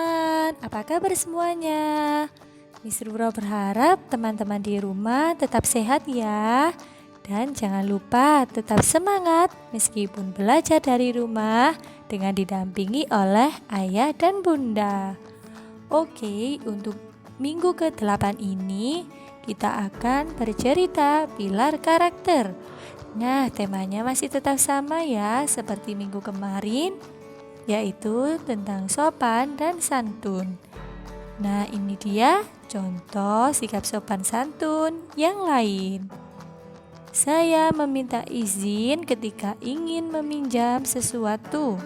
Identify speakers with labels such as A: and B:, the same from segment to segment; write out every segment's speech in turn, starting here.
A: teman-teman, apa kabar semuanya? Miss Ruro berharap teman-teman di rumah tetap sehat ya. Dan jangan lupa tetap semangat meskipun belajar dari rumah dengan didampingi oleh ayah dan bunda. Oke, untuk minggu ke-8 ini kita akan bercerita pilar karakter. Nah, temanya masih tetap sama ya seperti minggu kemarin, yaitu tentang sopan dan santun. Nah, ini dia contoh sikap sopan santun yang lain. Saya meminta izin ketika ingin meminjam sesuatu.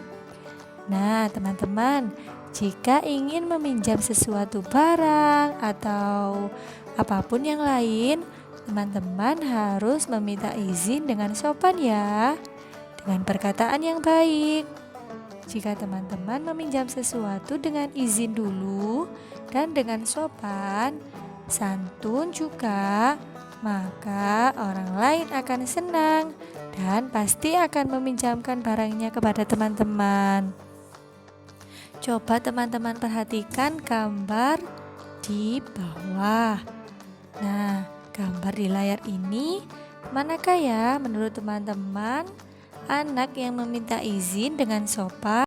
A: Nah, teman-teman, jika ingin meminjam sesuatu barang atau apapun yang lain, teman-teman harus meminta izin dengan sopan ya, dengan perkataan yang baik. Jika teman-teman meminjam sesuatu dengan izin dulu dan dengan sopan, santun juga, maka orang lain akan senang dan pasti akan meminjamkan barangnya kepada teman-teman. Coba teman-teman perhatikan gambar di bawah. Nah, gambar di layar ini manakah ya menurut teman-teman anak yang meminta izin dengan sopan?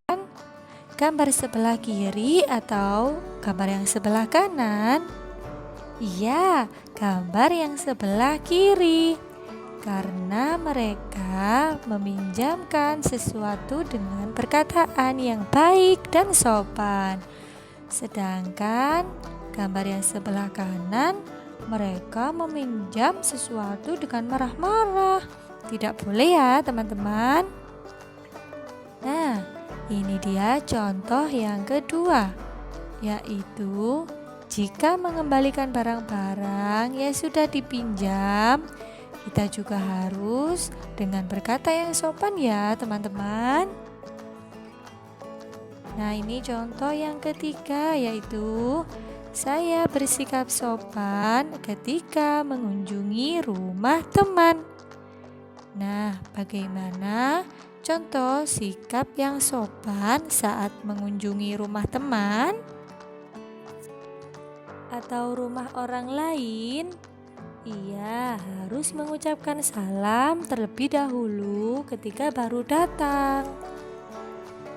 A: Gambar sebelah kiri atau gambar yang sebelah kanan? Iya, gambar yang sebelah kiri. Karena mereka meminjamkan sesuatu dengan perkataan yang baik dan sopan. Sedangkan gambar yang sebelah kanan, mereka meminjam sesuatu dengan marah-marah. Tidak boleh ya teman-teman. Nah, ini dia contoh yang kedua, yaitu jika mengembalikan barang-barang yang sudah dipinjam, kita juga harus dengan berkata yang sopan ya teman-teman. Nah, ini contoh yang ketiga, yaitu saya bersikap sopan ketika mengunjungi rumah teman. Nah, bagaimana contoh sikap yang sopan saat mengunjungi rumah teman atau rumah orang lain? Iya, harus mengucapkan salam terlebih dahulu ketika baru datang.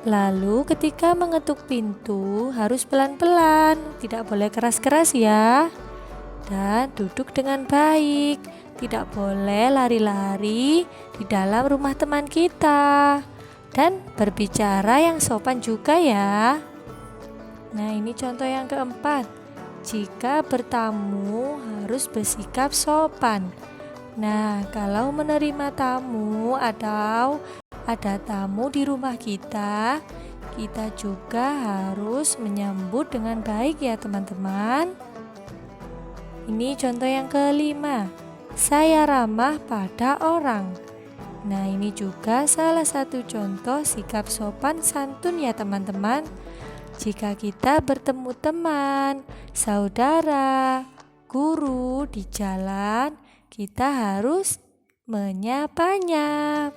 A: Lalu ketika mengetuk pintu harus pelan-pelan, tidak boleh keras-keras ya. Dan duduk dengan baik, tidak boleh lari-lari di dalam rumah teman kita. Dan berbicara yang sopan juga ya. Nah, ini contoh yang keempat. Jika bertamu harus bersikap sopan. Nah, kalau menerima tamu atau ada tamu di rumah kita juga harus menyambut dengan baik ya teman-teman. Ini contoh yang kelima. Saya ramah pada orang. Nah, ini juga salah satu contoh sikap sopan santun ya teman-teman. Jika kita bertemu teman, saudara, guru di jalan, kita harus menyapanya.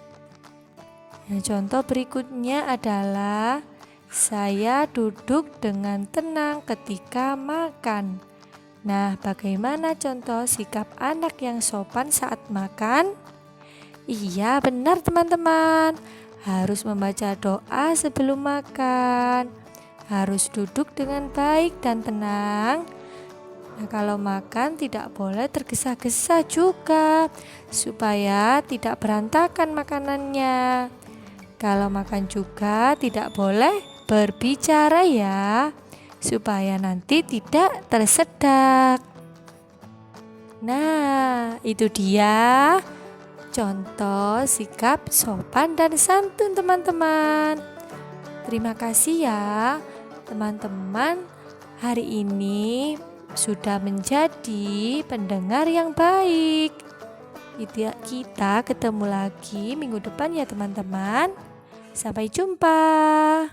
A: Nah, contoh berikutnya adalah saya duduk dengan tenang ketika makan. Nah, bagaimana contoh sikap anak yang sopan saat makan? Iya, benar teman-teman. Harus membaca doa sebelum makan. Harus duduk dengan baik dan tenang. Nah, kalau makan tidak boleh tergesa-gesa juga, supaya tidak berantakan makanannya. Kalau makan juga tidak boleh berbicara ya, supaya nanti tidak tersedak. Nah, itu dia contoh sikap sopan dan santun teman-teman. Terima kasih ya teman-teman, hari ini sudah menjadi pendengar yang baik. Kita ketemu lagi minggu depan ya teman-teman. Sampai jumpa.